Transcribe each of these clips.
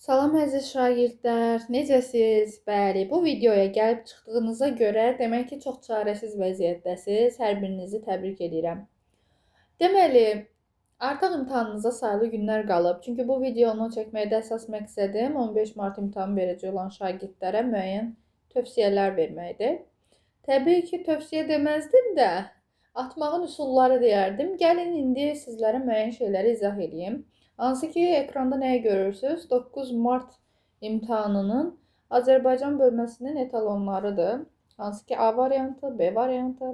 Salam əziz şagirdlər, necəsiz? Bəli, bu videoya gəlib çıxdığınıza görə demək ki, çox çarəsiz vəziyyətdəsiz. Hər birinizi təbrik edirəm. Deməli, artıq imtahanınıza sayılı günlər qalıb. Çünki bu videonu çəkməkdə əsas məqsədim 15 mart imtahan verəcək olan şagirdlərə müəyyən tövsiyələr verməkdir. Təbii ki, tövsiyə deməzdim də, atmağın üsulları deyərdim. Gəlin indi sizlərə müəyyən şeyləri izah edeyim. Hansı ki, ekranda nəyi görürsünüz? 9 Mart imtahanının Azərbaycan bölməsinin etalonlarıdır. Hansı ki, A variantı, B variantı,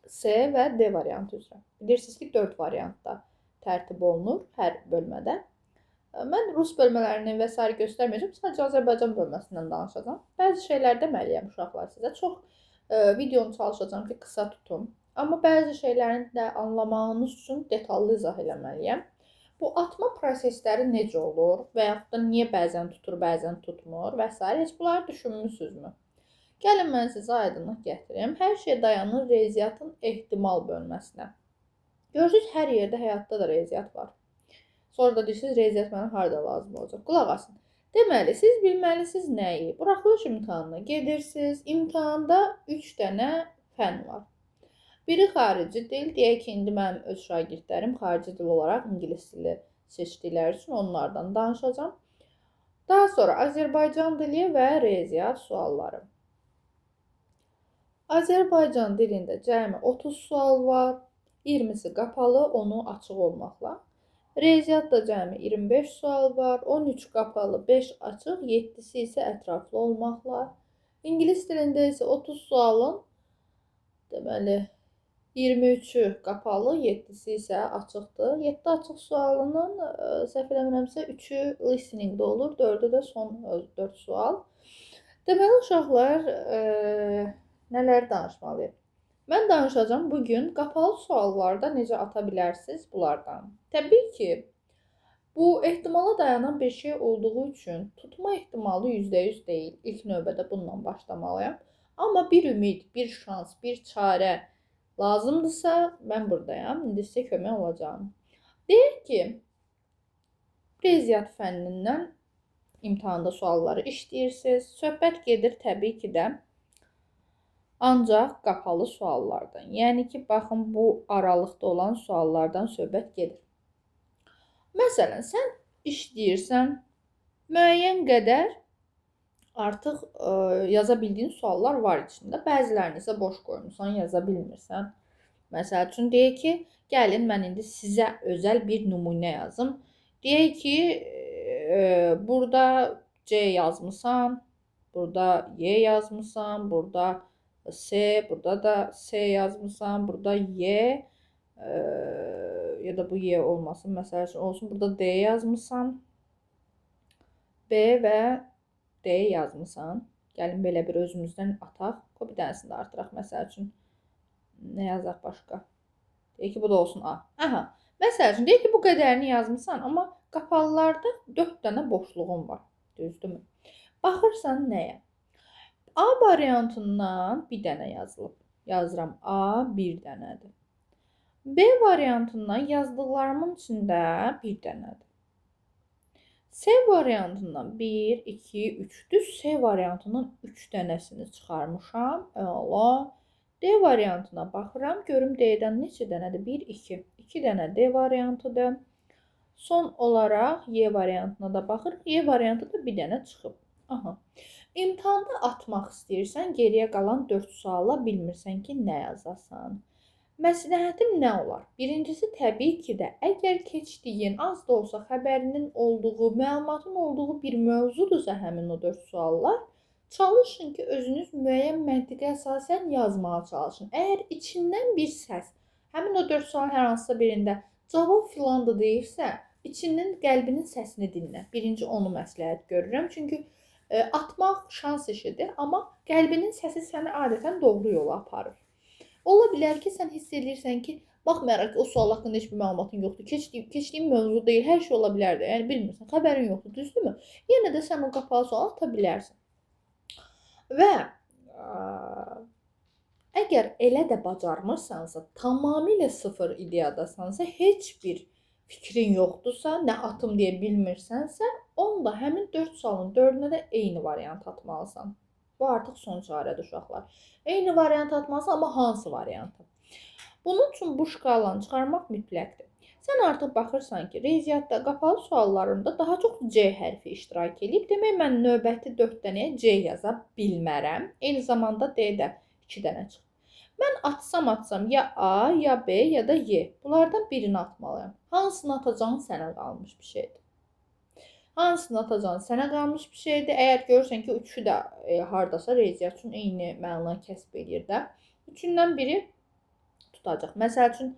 C və D variantı üzrə. Bilirsiniz ki, 4 variantda tərtib olunur hər bölmədə. Mən rus bölmələrini və s. göstərməyəcəm, sadəcə Azərbaycan bölməsindən danışacağım. Bəzi şeylər deməliyəm uşaqlar sizə. Çox videonu çalışacağım ki, qısa tutum. Amma bəzi şeylərini də anlamağınız üçün detallı izah eləməliyəm. Bu atma prosesləri necə olur və yaxud da niyə bəzən tutur, bəzən tutmur və s. heç bunları düşünmüsünüzmü? Gəlin mən sizə aydınlıq gətirim. Hər şey dayanır riyaziyyatın ehtimal bölməsinə. Görürsünüz, hər yerdə həyatda da riyaziyyat var. Sonra da deyirsiniz, riyaziyyat mənə harada lazım olacaq? Qulaq asın. Deməli, siz bilməlisiniz nəyi? Buraxılış imtahanına gedirsiniz. İmtahanda 3 dənə fən var. Biri xarici dil, deyək ki, indi mənim öz şagirdlərim xarici dil olaraq ingilis dili seçdikləri üçün onlardan danışacağım. Daha sonra Azərbaycan dili və riyaziyyat sualları. Azərbaycan dilində cəmi 30 sual var, 20-si qapalı, 10-u açıq olmaqla. Riyaziyyatda cəmi 25 sual var, 13 qapalı, 5 açıq, 7-si isə ətraflı olmaqla. İngilis dilində isə 30 sualın, deməli, 23-ü qapalı, 7-si isə açıqdır. 7 açıq sualının, səhv eləmirəmsə, 3-ü listeningdə olur, 4-ü də son 4 sual. Deməli, uşaqlar, nələr danışmalıyım? Mən danışacağım bugün qapalı suallarda necə ata bilərsiniz bunlardan. Təbii ki, bu ehtimala dayanan bir şey olduğu üçün tutma ehtimalı %100 deyil. İlk növbədə bununla başlamalıyam. Amma bir ümid, bir şans, bir çarə lazımdırsa, mən buradayam. İndi sizə kömək olacağım. Deyək ki, riyaziyyat fənnindən imtahanda sualları işləyirsiniz. Söhbət gedir təbii ki də ancaq qapalı suallardan. Yəni ki, baxın, bu aralıqda olan suallardan söhbət gedir. Məsələn, sən işləyirsən, müəyyən qədər artıq yaza bildiyin suallar var içində. Bəzilərini isə boş qoymusan, yaza bilmirsən. Məsəl üçün, deyək ki, gəlin mən indi sizə özəl bir nümunə yazım. Deyək ki, burada C yazmısan, burada Y yazmısan, burada C, burada da C yazmısan, burada Y, ya da bu Y olmasın, məsəl üçün olsun, burada D yazmısan, B və D yazmısan. Gəlin belə bir özümüzdən ataq. Bir dənəsini də artıraq, məsəl üçün. Nə yazaq başqa? Deyək ki, bu da olsun A. Aha. Məsəl üçün, deyək ki, bu qədərini yazmısan, amma qapalılarda 4 dənə boşluğun var. Düzdürmü? Baxırsan nəyə? A variantından bir dənə yazılıb. Yazıram A bir dənədir. B variantından yazdıqlarımın içində bir dənədir. C variantından 1, 2, 3 düz. C variantından 3 dənəsini çıxarmışam. Əla. D variantına baxıram. Görüm D-dən neçə dənədir? 1, 2. 2 dənə D variantıdır. Son olaraq Y variantına da baxırıq. Y variantı da bir dənə çıxıb. Aha. İmtahanda atmaq istəyirsən, geriyə qalan 4 suala bilmirsən ki, nə yazasan. Məsləhətim nə olar? Birincisi, təbii ki də, əgər keçdiyin, az da olsa xəbərinin olduğu, məlumatın olduğu bir mövzudursa həmin o 4 suallar, çalışın ki, özünüz müəyyən məntiqə əsasən yazmağa çalışın. Əgər içindən bir səs, həmin o 4 sualın hər hansısa birində cavab filandır deyirsə, içindən qəlbinin səsini dinlə. Birinci onu məsləhət görürəm. Çünki atmaq şans işidir, amma qəlbinin səsi səni adətən doğru yola aparır. Ola bilər ki, sən hiss edirsən ki, baxmayaraq ki, o sual haqqında heç bir məlumatın yoxdur. Keçdiyin mövzu deyil, hər şey ola bilər də. Yəni bilmirsən, xəbərin yoxdur, düzdürmü? Yenə də sən o qapalı sual ata bilərsən. Və əgər elə də bacarmırsansa, tamamilə sıfır ideyadasansa, heç bir fikrin yoxdursa, nə atım deyə bilmirsənsə, onda həmin 4 sualın 4-ünə də eyni variant atmalısan. Bu artıq son çarədir uşaqlar. Eyni variant atmalısan, amma hansı variantı? Bunun üçün bu şkalanı çıxarmaq mütləqdir. Sən artıq baxırsan ki, riyaziyyatda qapalı suallarında daha çox C hərfi iştirak edib. Demək, mən növbəti 4 dənəyə C yaza bilmərəm. Eyni zamanda D-də 2 dənə çıxır. Mən atsam ya A, ya B, ya da Y. Bunlardan birini atmalıyam. Hansını atacağın sənə qalmış bir şeydir. Hansını atacağın sənə qalmış bir şeydir. Əgər görürsən ki, üçü də hardasa riyaziyyat üçün eyni məna kəsb edir də. Üçündən biri tutacaq. Məsəl üçün,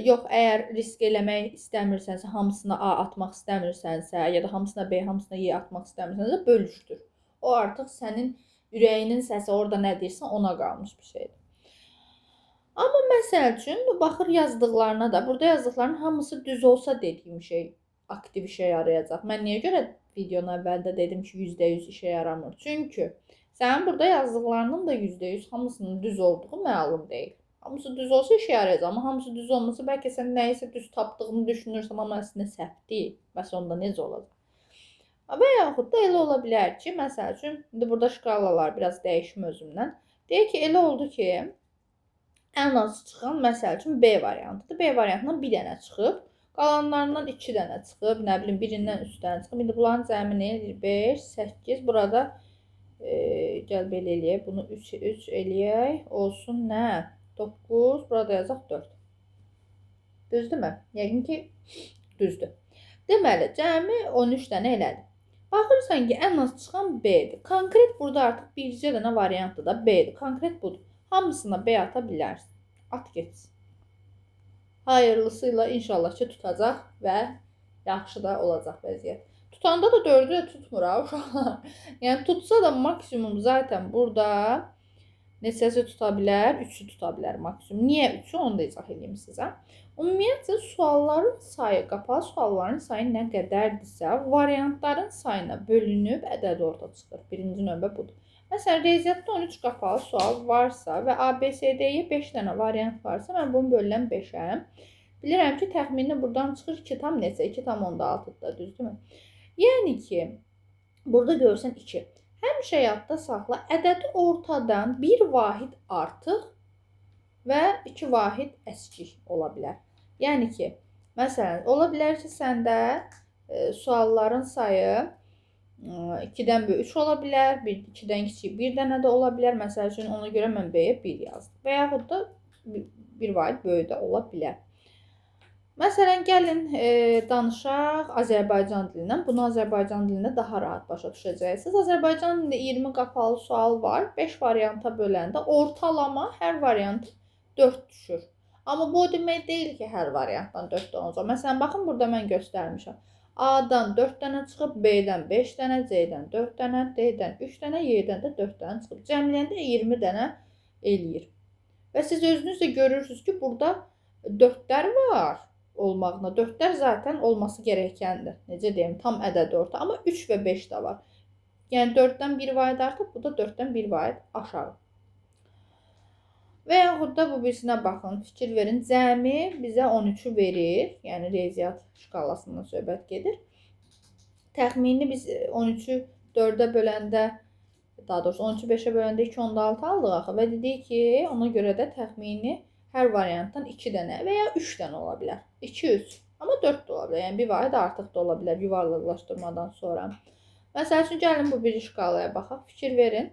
yox, əgər risk eləmək istəmirsənsə, hamısına A atmaq istəmirsənsə, ya da hamısına B, hamısına Y atmaq istəmirsənsə, bölüşdür. O artıq sənin ürəyinin səsi orada nə deyirsən, ona qalmış bir şeydir. Amma məsəl üçün, baxır yazdıqlarına da, burada yazdıqların hamısı düz olsa dediyim şey aktiv işə yarayacaq. Mən niyə görə videonun əvvəldə dedim ki, %100 işə yaramır? Çünki sənin burada yazdıqlarının da %100 hamısının düz olduğu məlum deyil. Hamısı düz olsa işə yarayacaq, amma hamısı düz olmasa bəlkə sən nəyisə düz tapdığını düşünürsən, amma əslində səhv deyil. Bəs onda necə olacaq? Və yaxud da elə ola bilər ki, məsəl üçün, indi burada şkalalar biraz dəyişim özümdən. Deyək ki, elə oldu ki, ən az çıxan, məsəl üçün, B variantıdır. B variantından bir dənə çıxıb. Qalanlarından 2 dənə çıxıb, nə bilim, birindən 3 dənə çıxıb. İndi bunların cəmi nə edir? 5, 8, burada gəl belə eləyək. Bunu 3 eləyək. Olsun nə? 9, burada yazaq 4. Düzdürmü? Yəqin ki, düzdür. Deməli, cəmi 13 dənə elədi. Baxırsan ki, ən az çıxan B-dir. Konkret burada artıq bircə dənə variantdır da B-dir. Konkret budur. Hamısına B ata bilərsin. At getsin. Hayırlısıyla inşallah ki, tutacaq və yaxşı da olacaq vəziyyət. Tutanda da 4-ü də tutmur ha uşaqlar. Yəni tutsa da maksimum zaten burada neçəsi tuta bilər? 3-ü tuta bilər maksimum. Niyə 3-ü? Onu da izah edeyim sizə. Ümumiyyətlə sualların sayı, qapalı sualların sayı nə qədərdirsə, variantların sayına bölünüb ədəd orada çıxır. Birinci növbə budur. Məsələn, riyaziyyatda 13 qapalı sual varsa və ABCD-yə 5 dənə variant varsa, mən bunu bölürəm 5-ə. Bilirəm ki, təxmini buradan çıxır 2 tam neçə? 2 tam 6-da, düzdürmü? Yəni ki, burada görürsən 2. Həmişə yadda saxla, ədədi ortadan bir vahid artıq və 2 vahid əskik ola bilər. Yəni ki, məsələn, ola bilər ki, səndə sualların sayı 2-dən böyük 3 ola bilər, 2-dən kiçik 1 dənə də ola bilər. Məsəl üçün, ona görə mən B-yə 1 yazdım. Və yaxud da bir vahid böyük də ola bilər. Məsələn, gəlin danışaq Azərbaycan dilindən. Bunu Azərbaycan dilində daha rahat başa düşəcəksiniz. Azərbaycan dilində 20 qapalı sual var. 5 varianta böləndə ortalama hər variant 4 düşür. Amma bu demək deyil ki, hər variantdan 4 dənə olacaq. Məsələn, baxın, burada mən göstərmişəm. A-dan 4 dənə çıxıb, B-dən 5 dənə, C-dən 4 dənə, D-dən 3 dənə, Y-dən də 4 dənə çıxıb. Cəmləyəndə 20 dənə eləyir. Və siz özünüz də görürsünüz ki, burada 4-lər var olmağına. 4-lər zaten olması gərəkəndir. Necə deyim, tam ədəd orta. Amma 3 və 5 də var. Yəni 4-dən 1 vahid artıq, bu da 4-dən 1 vahid aşağı. Və yaxud da bu birisinə baxın, fikir verin. Cəmi bizə 13-ü verir. Yəni riyaziyyat şkalasından söhbət gedir. Təxmini biz 13-ü 4-ə böləndə, daha doğrusu 13-ü 5-ə böləndə 2.6 aldıq axı və dedik ki, ona görə də təxmini hər variantdan 2 dənə və ya 3 dənə ola bilər. 2-3. Amma 4 də ola bilər. Yəni bir vahid artıq da ola bilər yuvarlaqlaşdırmadan sonra. Məsəl üçün, gəlin bu bir şkalaya baxaq. Fikir verin.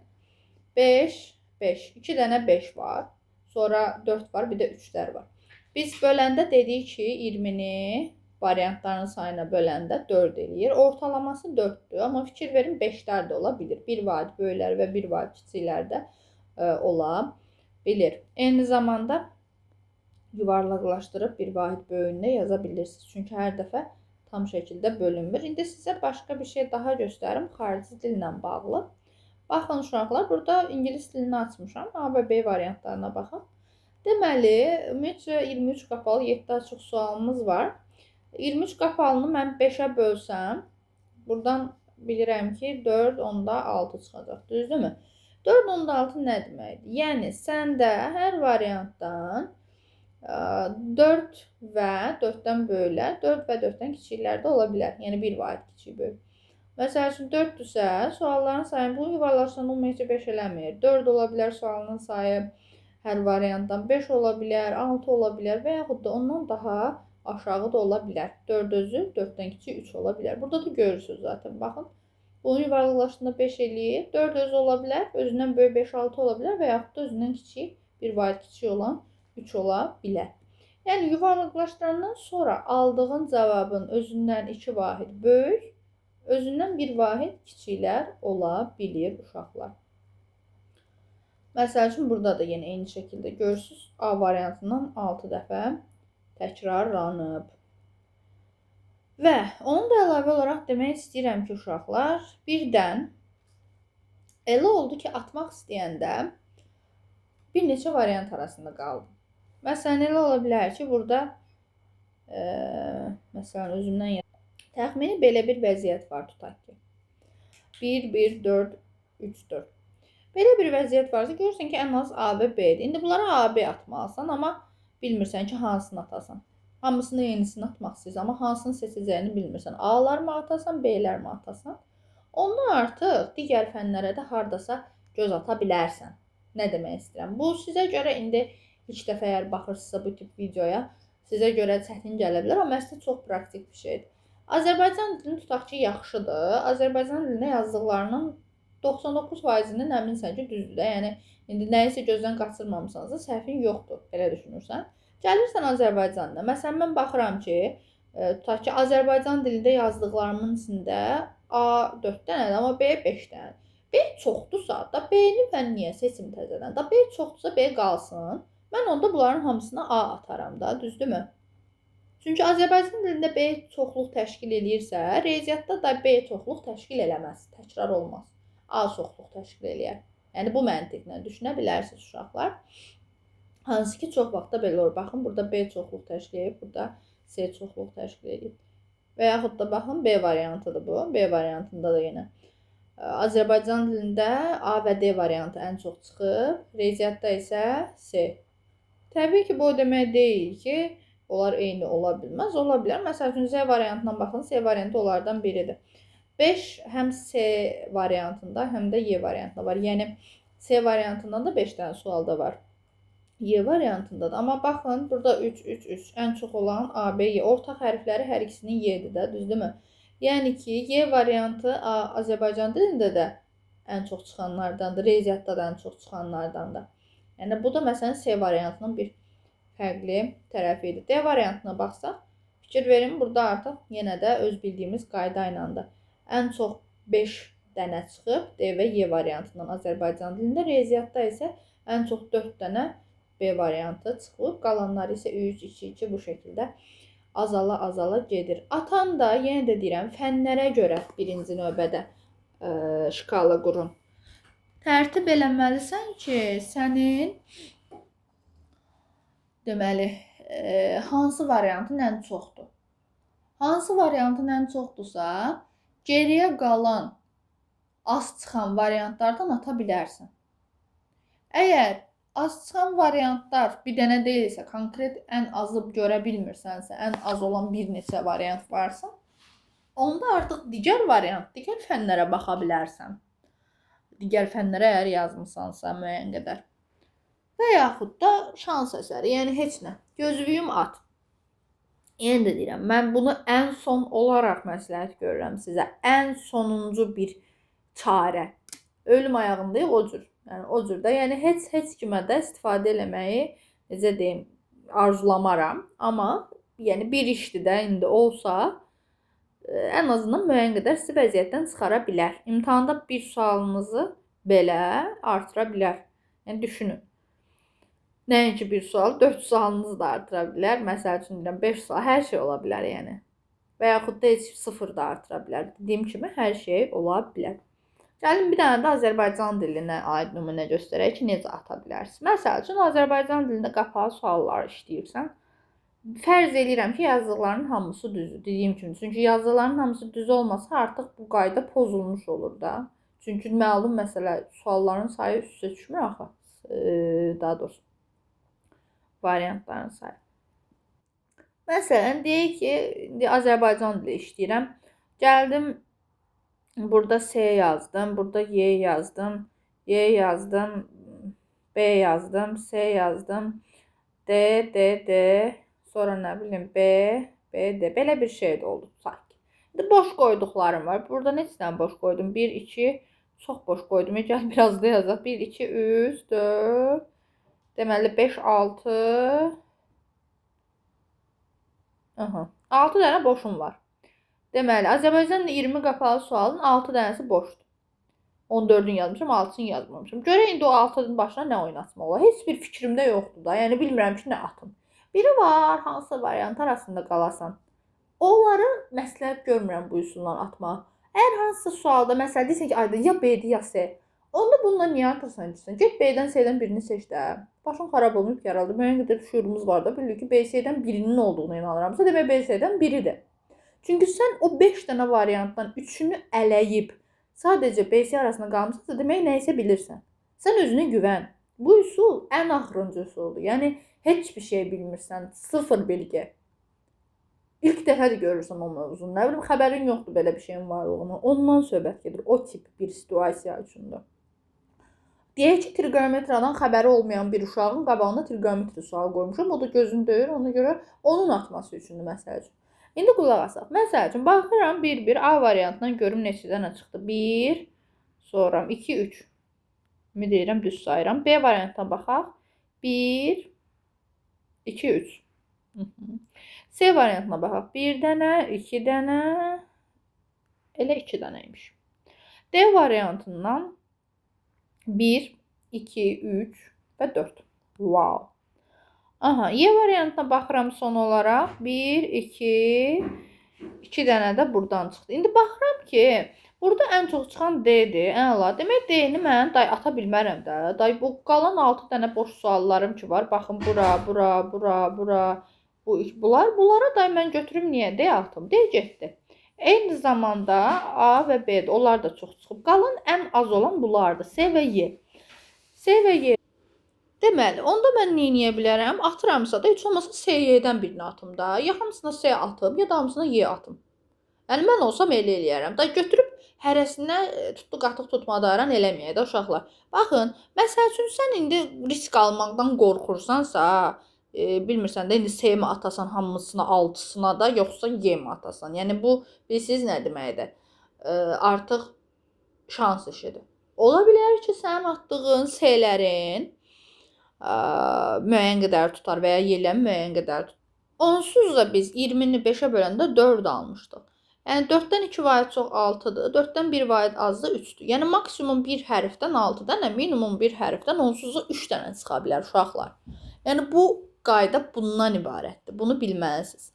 5, 5. 2 dənə 5 var. Sonra 4 var, bir də 3-lər var. Biz böləndə dedik ki, 20-ni variantların sayına böləndə 4 eləyir. Ortalaması 4-dür. Amma fikir verin, 5-lər də ola bilir. Bir vahid böyüklər və bir vahid kiçiklər də ola bilir. Eyni zamanda yuvarlaqlaşdırıb bir vahid böyüyündə yaza bilirsiniz. Çünki hər dəfə tam şəkildə bölünmür. İndi sizə başqa bir şey daha göstərim. Xarici dillə bağlı. Baxın uşaqlar, burada ingilis dilini açmışam. A və B variantlarına baxın. Deməli, ümumiyyətcə 23 qapalı 7 açıq sualımız var. 23 qapalını mən 5-ə bölsəm, buradan bilirəm ki, 4 onda 6 çıxacaq. Düzdürmü? 4 onda 6 nə deməkdir? Yəni, səndə hər variantdan 4 və 4-dən böyüklər, 4 və 4-dən kiçiklər də ola bilər. Yəni, bir vahid kiçik böyük. Məsəl üçün 4-dürsə, sualların sayı bu yuvarlaşdan ümumiyyətcə 5 eləmir. 4 ola bilər sualının sayı hər variantdan 5 ola bilər, 6 ola bilər və yaxud da ondan daha aşağı da ola bilər. 4 özü 4-dən kiçik 3 ola bilər. Burada da görürsünüz zaten. Baxın. Bunu yuvarlaqlaşdığında 5 eləyir. 4 özü ola bilər, özündən böyük 5-6 ola bilər və yaxud da özündən kiçik, bir vahid kiçik olan 3 ola bilər. Yəni yuvarlaqlaşdırandan sonra aldığın cavabın özündən 2 vahid böyük, özündən bir vahid kiçiklər ola bilir uşaqlar. Məsəl üçün, burada da yenə eyni şəkildə görürsünüz. A variantından 6 dəfə təkrarlanıb. Və onu da əlavə olaraq demək istəyirəm ki, uşaqlar, birdən elə oldu ki, atmaq istəyəndə bir neçə variant arasında qaldım. Məsələn, elə ola bilər ki, burada məsələn, özümdən təxmini belə bir vəziyyət var, tutaq ki. 1, 1, 4, 3, 4. Belə bir vəziyyət varsa, görürsən ki, ən az A və B-dir. İndi bunlara A, B atmalısan, amma bilmirsən ki, hansını atasan. Hamısını yenisini atmaq istəyirsən, amma hansını seçəcəyini bilmirsən. A-lar mı atasan, B-lər mi atasan? Onda artıq digər fənlərə də hardasa göz ata bilərsən. Nə demək istəyirəm? Bu, sizə görə indi ilk dəfə əgər baxırsınızsa bu tip videoya, sizə görə çətin gələ bilər, amma əslində çox praktik bir şeydir. Azərbaycan dilini tutaq ki, yaxşıdır. Azərbaycan dilində yazdıqlarının 99%-nin əminsən ki, düzdür də. Yəni, indi nəyisə gözdən qaçırmamısansa, səhvin yoxdur, belə düşünürsən. Gəlirsən Azərbaycan dilində. Məsələn, mən baxıram ki, tutaq ki, Azərbaycan dilində yazdıqlarımın içində A 4 dənədir, amma B 5 dənədir. B çoxdursa, da B-ni mən niyə seçim təzədən? Da B çoxdursa, B qalsın. Mən onda bunların hamısına A ataram da, düzdürmü? Çünki Azərbaycan dilində B çoxluq təşkil eləyirsə, riyaziyyatda da B çoxluq təşkil eləməz, təkrar olmaz. A çoxluq təşkil eləyər. Yəni, bu məntiqlə düşünə bilərsiniz uşaqlar. Hansı ki, çox vaxtda belə olur. Baxın, burada B çoxluq təşkil edib, burada C çoxluq təşkil edib. Və yaxud da baxın, B variantıdır bu. B variantında da yenə. Azərbaycan dilində A və D variantı ən çox çıxıb, riyaziyyatda isə C. Təbii ki, bu o demək deyil ki, onlar eyni ola bilməz. Ola bilər. Məsəl üçün, Z variantından baxın, C variantı onlardan biridir. 5 həm C variantında, həm də Y variantında var. Yəni, C variantından da 5 dənə sualda var. Y variantında da. Amma baxın, burada 3, 3, 3. Ən çox olan A, B, Y. Ortaq hərfləri hər ikisinin Y-dir də, düzdürmü? Yəni ki, Y variantı Azərbaycan dilində də ən çox çıxanlardandır. Riyaziyyatda da ən çox çıxanlardandır. Yəni, bu da məsələn C variantının bir fərqli tərəfi idi. D variantına baxsaq, fikir verin, burada artıq yenə də öz bildiyimiz qayda ilədir. Ən çox 5 dənə çıxıb D və Y variantından Azərbaycan dilində, riyaziyyatda isə ən çox 4 dənə B variantı çıxıb, qalanları isə 3, 2, 2 bu şəkildə azala gedir. Atan da, yenə də deyirəm, fənlərə görə birinci növbədə şkala qurun. Tərtib eləməlisən ki, sənin deməli, hansı variantın ən çoxdur? Hansı variantın ən çoxdursa, geriyə qalan az çıxan variantlardan ata bilərsən. Əgər az çıxan variantlar bir dənə deyilsə, konkret ən azı görə bilmirsənsə, ən az olan bir neçə variant varsa, onda artıq digər fənlərə baxa bilərsən. Digər fənlərə əgər yazmısansa müəyyən qədər. Və yaxud da şans əsəri, yəni heç nə. Gözlüyüm at. Yenə də deyirəm, mən bunu ən son olaraq məsləhət görürəm sizə. Ən sonuncu bir çarə. Ölüm ayağındayıq o cür. Yəni o cür də, yəni heç kimə də istifadə eləməyi, necə deyim, arzulamaram. Amma yəni bir işdir də indi olsa, ən azından müəyyən qədər sizi vəziyyətdən çıxara bilər. İmtahanda bir sualınızı belə artıra bilər. Yəni düşünün. Nəinki bir sual, 4 sualınızı da artıra bilər. Məsəl üçün deyirəm, 5 sual, hər şey ola bilər yəni. Və yaxud da heç 0 da artıra bilər. Dediyim kimi hər şey ola bilər. Gəlin bir dənə də Azərbaycan dilinə aid nümunə göstərək ki, necə ata bilərsiniz. Məsəl üçün Azərbaycan dilində qapalı suallar işləyirsən. Fərz edirəm ki, yazdıqlarının hamısı düzdür, dediyim kimi. Çünki yazdıqlarının hamısı düz olmasa artıq bu qayda pozulmuş olur da. Çünki məlum məsələ, sualların sayı üst-üstə düşmür axı. Daha doğrusu variantların sayı. Məsələn, deyək ki, indi Azərbaycan dili işləyirəm. Gəldim Burada S yazdım. Burada Y yazdım. Y yazdım. B yazdım. S yazdım. D, D. Sonra nə bilim B, B, D. Belə bir şey də oldu sanki. İndi boş qoyduqlarım var. Burada neçə dənə boş qoydum? 1, 2, çox boş qoydum. Gəl biraz da yazaq. 1, 2, 3, 4. Deməli 5, 6. Aha. 6 dənə boşum var. Deməli, Azərbaycanda 20 qapalı sualın 6 dənəsi boşdur. 14-ünü yazmışam, 6-sını yazmamışam. Görə indi o 6-nın başına nə oynatmaq olar? Heç bir fikrimdə yoxdur da. Yəni bilmirəm ki, nə atım. Biri var, hansı variant arasında qalasan. Onları məsləhət görmürəm bu üsulla atmağı. Əgər hansısa sualda məsəl desən ki, ayda ya B-dir ya C. Onda bununla niyə atırsan ki? Get B-dən C-dən birini seç də. Başın xarab olmayıb ki, herhalde. Müəyyən qədər şuurumuz var da, bilir ki, B, C-dən birinin olduğuna inanıramsa, demək B, C-dən biridir. Çünki sən o 5 dənə variantdan 3-ünü ələyib sadəcə B-C arasında qalmısan, demək nəyisə bilirsən. Sən özünə güvən. Bu üsul ən axırıncı üsuldur. Yəni heç bir şey bilmirsən, sıfır bilgi. İlk dəfədir görürsən o mövzunu. Nə bilim, xəbərin yoxdur belə bir şeyin varlığını. Ondan söhbət gedir. O tip bir situasiya üçündür. Deyək ki, trigonometriyadan xəbəri olmayan bir uşağın qabağına trigonometri sual qoymuşam. O da gözünü döyür. Ona görə onun atması üçündür məsəl üçün. İndi qulaq asaq. Məsəl üçün baxıram bir A variantından görüm neçə dənə çıxdı. 1, sonra 2, 3. Mi deyirəm, düz sayıram. B variantına baxaq. 1, 2, 3. C variantına baxaq. 1 dənə, 2 dənə, elə 2 dənəymiş. D variantından 1, 2, 3 və 4. Wow. Aha, Y variantına baxıram son olaraq. 1, 2, 2 dənə də buradan çıxdı. İndi baxıram ki, burada ən çox çıxan D-dir. Ən əla. Demək D-ni mən ata bilmərəm də. Bu qalan 6 dənə boş suallarım ki var. Baxın, bura. Bunlara da mən götürüm niyə D atım? D getdi. Eyni zamanda A və B-dir. Onlar da çox çıxıb. Qalan ən az olan bunlardır. C və Y. C və Y. Deməli, onda mən nə edə bilərəm? Atıramsa da heç olmasa C-dən birini atım da. Ya hamısına C atım, ya da hamısına Y atım. Yəni mən olsam elə eləyərəm. Da götürüb hərəsinə tutdu qatıq tutmadaran eləməyək də uşaqlar. Baxın, məsəl üçün sən indi risk almaqdan qorxursansa, bilmirsən də indi C-mi atasan hamısına, 6-sına da, yoxsa Y-mi atasan. Yəni bu bilirsiniz nə deməkdir? Artıq şans işidir. Ola bilər ki, sənin atdığın C-lərin müəyyən qədər tutar və ya Y-lərin müəyyən qədər tutar. Onsuz da biz 20-ni 5-ə böləndə 4 almışdıq. Yəni 4-dən 2 vahid çox 6-dır, 4-dən 1 vahid azdır 3-dür. Yəni maksimum bir hərfdən 6 dənə, minimum bir hərfdən onsuz da 3 dənə çıxa bilər uşaqlar. Yəni bu qayda bundan ibarətdir. Bunu bilməlisiniz.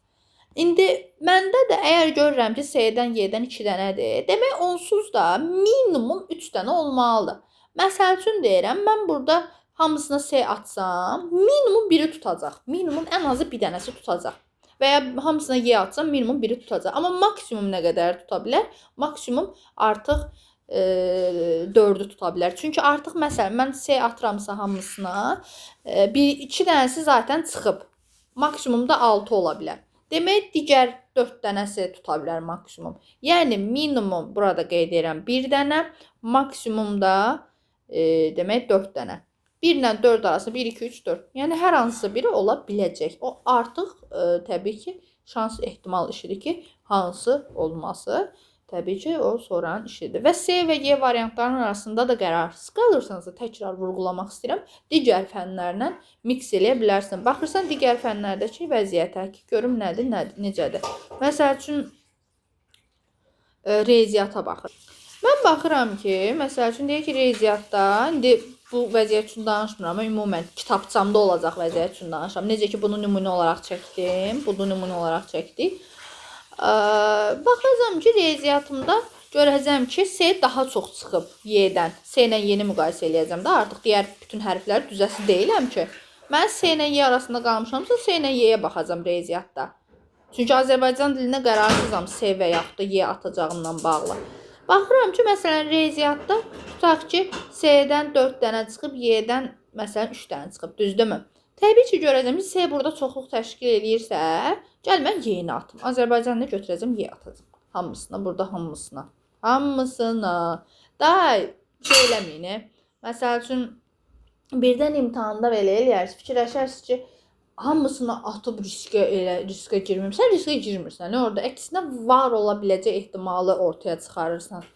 İndi məndə də əgər görürəm ki, C-dən Y-dən 2 dənədir, demək onsuz da minimum 3 dənə olmalıdır. Məsəl üçün deyirəm, mən burada hamısına C atsam, minimum biri tutacaq. Minimum ən azı bir dənəsi tutacaq. Və ya hamısına Y atsam, minimum biri tutacaq. Amma maksimum nə qədər tuta bilər? Maksimum artıq 4-ü tuta bilər. Çünki artıq məsələn mən C atıramsa hamısına, 2 dənəsi zaten çıxıb. Maksimumda 6 ola bilər. Demək digər 4 dənəsi tuta bilər maksimum. Yəni minimum burada qeyd edirəm 1 dənə, maksimumda demək 4 dənə. 1 ilə 4 arasında 1, 2, 3, 4. Yəni hər hansısa biri ola biləcək. O artıq təbii ki, şans ehtimal işidir ki, hansı olması təbii ki, o sonranın işidir. Və C və Y variantlarının arasında da qərarsız qalırsanız da təkrar vurğulamaq istəyirəm. Digər fənlərlə mix eləyə bilərsən. Baxırsan digər fənlərdəki vəziyyətə ki, görüm nədir, necədir. Məsəl üçün riyaziyyata baxır. Mən baxıram ki, məsəl üçün deyək ki, riyaziyyatda indi bu vəziyyət üçün danışmıram, amma ümumən kitabçamda olacaq vəziyyət üçün danışıram. Necə ki, bunu nümunə olaraq çəkdim, bunu nümunə olaraq çəkdik. Baxacağım ki, riyaziyyatımda görəcəm ki, C daha çox çıxıb Y-dən. C ilə Y-ni müqayisə eləyəcəm də, artıq digər bütün hərflər düzəsi deyiləm ki. Mən C ilə Y arasında qalmışamsa, C ilə Y-yə baxacağım riyaziyyatda. Çünki Azərbaycan dilinə qərarsızam C və yaxud da Y atacağımdan bağlı. Baxıram ki, məsələn, riyaziyyatda tutaq ki, C-dən 4 dənə çıxıb, Y-dən məsələn 3 dənə çıxıb, düzdürmü? Təbii ki, görəcəm ki, C burada çoxluq təşkil edirsə, gəl mən Y-ni atım. Azərbaycanı götürəcəm, Y atacağım. Hamısına, burada hamısına. Hamısını daha şey eləməyin. Məsəl üçün birdən imtahanda belə eləyərsiniz, fikirləşərsiniz ki, hamısını atıb riskə girmirsən, riskə girmirsən. Orada əksinə var ola biləcək ehtimalı ortaya çıxarırsan.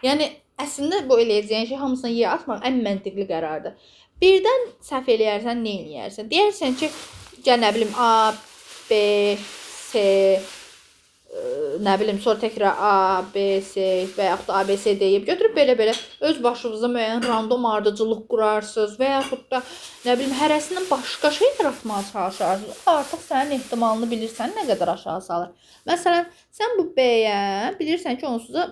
Yəni əslində bu eləyəcəyin şey hamısını yerə atmaq ən məntiqli qərardır. Birdən səhv eləyərsən, nə eləyərsən? Deyərsən ki, nə bilim A, B, C, nə bilim, sonra təkrar A, B, C və yaxud da A, B, C deyib götürüb belə öz başınıza müəyyən random ardıcıllıq qurarsınız və yaxud da nə bilim hərəsindən başqa şeylər atmağa çalışarsınız. Artıq sənin ehtimalını bilirsən nə qədər aşağı salır. Məsələn, sən bu B-yə bilirsən ki, onsuz da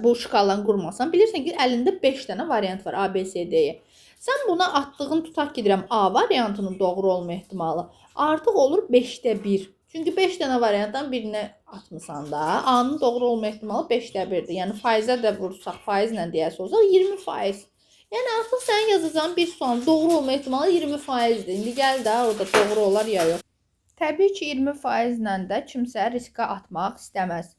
bu şkalanı qurmasan, bilirsən ki, əlində 5 dənə variant var A, B, C, D-yə. Sən buna atdığın, tutaq ki, deyirəm, A variantının doğru olma ehtimalı artıq olur 5də 1. Çünki 5 dənə variantdan birini atmısan da, A-nın doğru olma ehtimalı 5də 1-dir. Yəni faizə də vursaq, faizlə deyəsə olsa 20%. Yəni artıq sənin yazacağın bir sualın doğru olma ehtimalı 20%-dir. İndi gəl də orada doğru olar ya yox. Təbii ki, 20%-lə də kimsə riskə atmaq istəməz.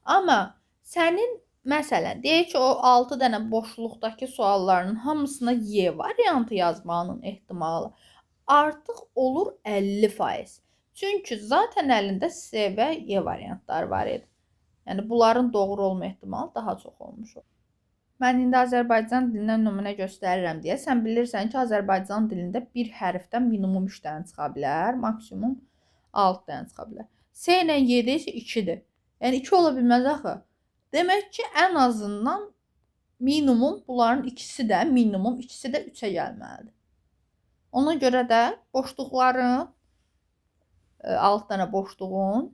Amma sənin məsələn, deyək ki, o 6 dənə boşluqdakı sualların hamısına Y variantı yazmağının ehtimalı artıq olur 50%. Çünki zaten əlində C və Y variantları var idi. Yəni bunların doğru olma ehtimalı daha çox olmuş olur. Mən indi Azərbaycan dilindən nümunə göstərirəm deyə sən bilirsən ki, Azərbaycan dilində bir hərfdən minimum 3 dənə çıxa bilər, maksimum 6 dənə çıxa bilər. C ilə Y-də isə 2-dir. Yəni 2 ola bilməz axı. Demək ki, ən azından minimum bunların ikisi də minimum, ikisi də 3-ə gəlməlidir. Ona görə də boşluqların 6 dənə boşluğun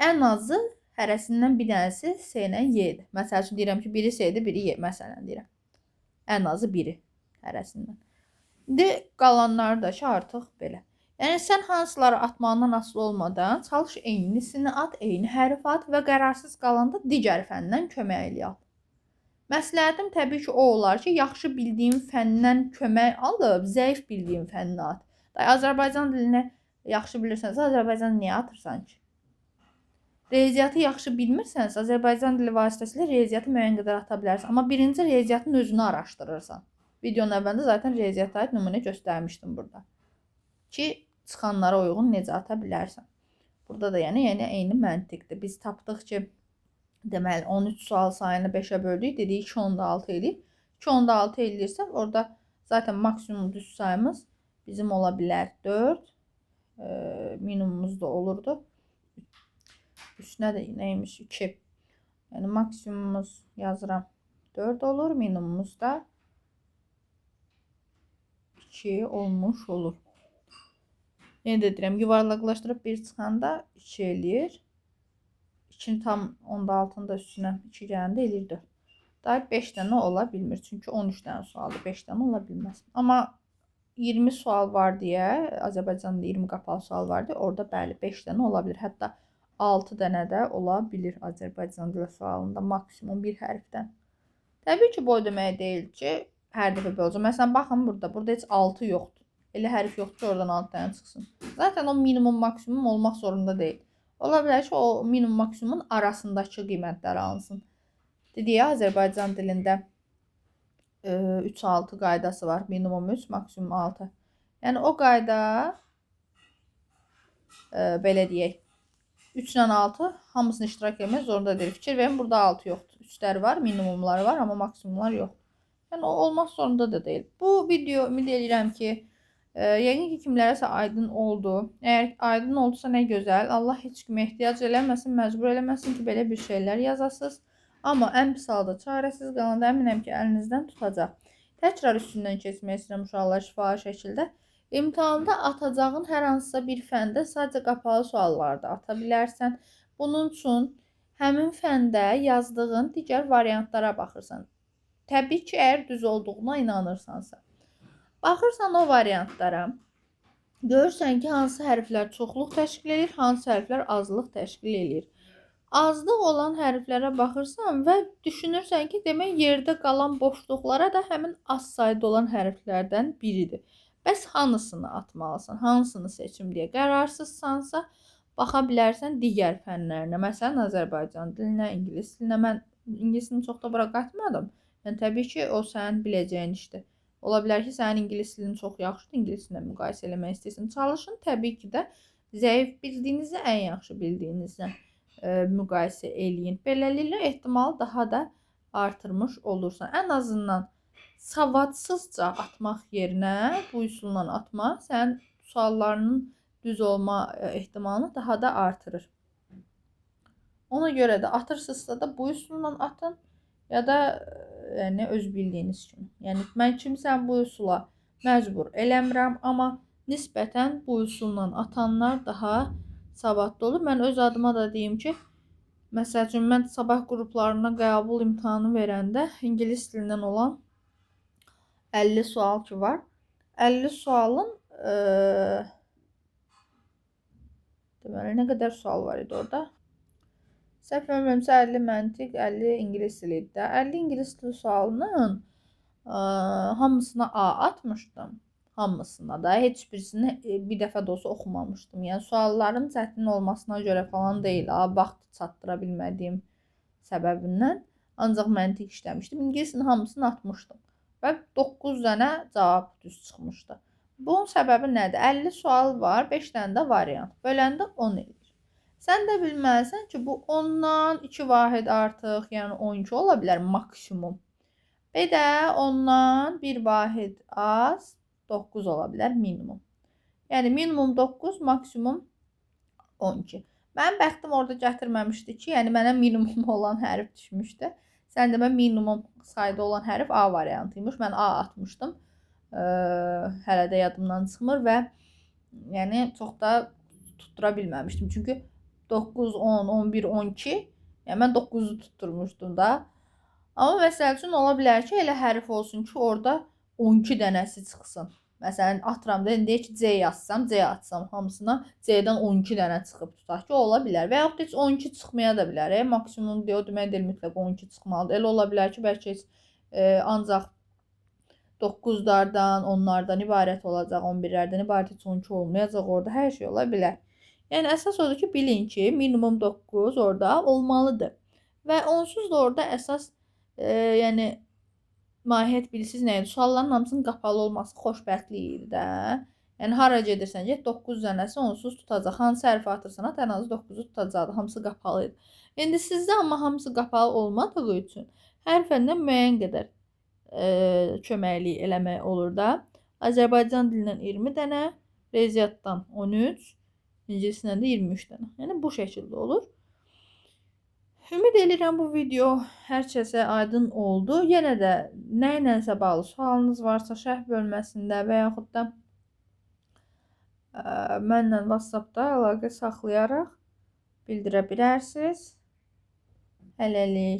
ən azı hərəsindən bir dənəsi C ilə Y-dir. Məsəl üçün deyirəm ki, biri C-dir, biri Y. Məsələn deyirəm. Ən azı biri hərəsindən. İndi qalanları da ki, artıq belə. Yəni sən hansıları atmağından asılı olmadan çalış eynisini at, eyni hərfi at və qərarsız qalanda digər fəndən kömək elə. Məsləhətim təbii ki, o olar ki, yaxşı bildiyin fəndən kömək alıb, zəif bildiyin fəndən at. Azərbaycan dilini yaxşı bilirsənsə, Azərbaycan niyə atırsan ki? Riyaziyyatı yaxşı bilmirsənsə, Azərbaycan dili vasitəsilə riyaziyyatı müəyyən qədər ata bilərsən. Amma birinci riyaziyyatın özünü araşdırırsan. Videonun əvvəlində zaten riyaziyyata aid nümunə göstərmişdim burada. Ki, çıxanlara uyğun necə ata bilərsən. Burada da yəni eyni məntiqdir. Biz tapdıq ki, deməli 13 sual sayını 5-ə böldük, dedik 2 onda 6 eləyib. 2 onda 6 eləyirsə, orada zaten maksimum düz sayımız bizim ola bilər 4. Minimumumuz da olurdu. Üstünə də neymiş 2. Yəni maksimumumuz yazıram 4 olur. Minimumumuz da 2 olmuş olur. Yenə də deyirəm, yuvarlaqlaşdırıb 1 çıxanda 2 eləyir. 2-ni tam onda altında üstünə 2 gələndə eləyir 4. Daha 5 dənə ola bilmir. Çünki 13 dənə sualdır. 5 dənə ola bilməz. Amma 20 sual var deyə, Azərbaycanda 20 qapalı sual var deyə, orada bəli 5 dənə ola bilir. Hətta 6 dənə də ola bilir Azərbaycan dili sualında maksimum bir hərfdən. Təbii ki, bu o demək deyil ki, hər dəfə belə olacaq. Məsələn, baxın burada heç 6 yoxdur. Elə hərf yoxdur ki, oradan 6 dənə çıxsın. Zaten o minimum maksimum olmaq zorunda deyil. Ola bilər ki, o minimum maksimumun arasındakı qiymətlər alınsın. Dedik, Azərbaycan dilində 3-6 qaydası var. Minimum 3, maksimum 6. Yəni o qayda belə deyək. 3 ilə 6 hamısını iştirak etmək zorunda deyil. Fikir verin, burada 6 yoxdur. 3'lər var, minimumları var, amma maksimumlar yox. Yəni o olmaq zorunda da deyil. Bu video ümid edirəm ki, yəqin ki, kimlərəsə aydın oldu. Əgər aydın oldusa nə gözəl. Allah heç kimə ehtiyac eləməsin, məcbur eləməsin ki, belə bir şeylər yazasınız. Amma ən pis halda çarəsiz qalanda əminəm ki, əlinizdən tutacaq. Təkrar üstündən keçmək istəyirəm uşaqlar şifahi şəkildə. İmtahanda atacağın hər hansısa bir fəndə sadəcə qapalı suallarda ata bilərsən. Bunun üçün həmin fəndə yazdığın digər variantlara baxırsan. Təbii ki, əgər düz olduğuna inanırsansa. Baxırsan o variantlara, görürsən ki, hansı hərflər çoxluq təşkil edir, hansı hərflər azlıq təşkil edir. Azlıq olan hərflərə baxırsan və düşünürsən ki, demək yerdə qalan boşluqlara da həmin az sayda olan hərflərdən biridir. Bəs hanısını atmalısan, hansını seçim deyə qərarsızsansa, baxa bilərsən digər fənlərinə. Məsələn, Azərbaycan dilinə, ingilis dilinə. Mən ingilisini çox da bura qatmadım. Yəni təbii ki, o sənin biləcəyin işdir. Ola bilər ki, sənin ingilis dilin çox yaxşıdır, ingilis dillə müqayisə eləmək istəyirsən. Çalışın təbii ki də zəif bildiyinizlə ən yaxşı bildiyinizlə müqayisə eləyin. Beləliklə ehtimalı daha da artırmış olursan. Ən azından savadsızca atmaq yerinə bu üsulla atmaq sənin suallarının düz olma ehtimalını daha da artırır. Ona görə də atırsınızsa da bu üsulla atın ya da yəni öz bildiyiniz kimi. Yəni mən kimsən bu üsula məcbur eləmirəm, amma nisbətən bu üsulla atanlar daha savadlı olur. Mən öz adıma da deyim ki, məsəl üçün mən sabah qruplarına qəbul imtahanı verəndə ingilis dilindən olan 50 sual ki var. 50 sualın deməli nə qədər sual var idi orada? Səhv bilmirəmsə 50 məntiq, 50 ingilis dili idi də. 50 ingilis dili sualının hamısına A atmışdım. Hamısına da. Heç birisini bir dəfə də olsa oxumamışdım. Yəni sualların çətin olmasına görə falan deyil. Vaxt çatdıra bilmədiyim səbəbindən. Ancaq məntiq işləmişdim. İngilisin hamısını atmışdım. Və 9 dənə cavab düz çıxmışdı. Bunun səbəbi nədir? 50 sual var, 5 dənə də variant. Böləndə 10 eləyir. Sən də bilməlisən ki, bu 10-dan 2 vahid artıq, yəni 12 ola bilər maksimum. Bir də 10-dan 1 vahid az, 9 ola bilər minimum. Yəni minimum 9, maksimum 12. Mənim bəxtim orada gətirməmişdi ki, yəni mənə minimum olan hərf düşmüşdü. Sən demə minimum sayda olan hərf A variantıymış. Mən A atmışdım. Hələ də yadımdan çıxmır və yəni çox da tuttura bilməmişdim. Çünki 9, 10, 11, 12. Yəni mən 9-u tutturmuşdum da. Amma məsəl üçün ola bilər ki, elə hərf olsun ki, orada 12 dənəsi çıxsın. Məsələn, atıram da, deyək ki, C yazsam, C atsam hamısına C-dən 12 dənə çıxıb tutaq ki, ola bilər. Və yaxud heç 12 çıxmaya da bilər. Maksimum deyə o demək deyil, mütləq 12 çıxmalıdır. Elə ola bilər ki, bəlkə ancaq 9-lardan, 10-lardan ibarət olacaq, 11-lərdən ibarət heç 12 olmayacaq orada. Hər şey ola bilər. Yəni əsas odur ki, bilin ki, minimum 9 orada olmalıdır. Və onsuz da orada əsas yəni mahiyyət bilirsiniz nə idi? Sualların hamısının qapalı olması xoşbəxtlik idi də. Yəni hara gedirsən get 9 dənəsi onsuz tutacaq. Hansı hərfi atırsan at, ən azı 9-u tutacaqdı. Hamısı qapalı idi. İndi sizdə amma hamısı qapalı olmadığı üçün hər fəndən müəyyən qədər köməklik eləmək olur da. Azərbaycan dilindən 20 dənə, riyaziyyatdan 13, İngilisindən də 23 dənə. Yəni bu şəkildə olur. Ümid edirəm bu video hər kəsə aydın oldu. Yenə də nə ilənsə bağlı sualınız varsa şərh bölməsində və yaxud da mənlə WhatsApp-da əlaqə saxlayaraq bildirə bilərsiniz. Hələlik.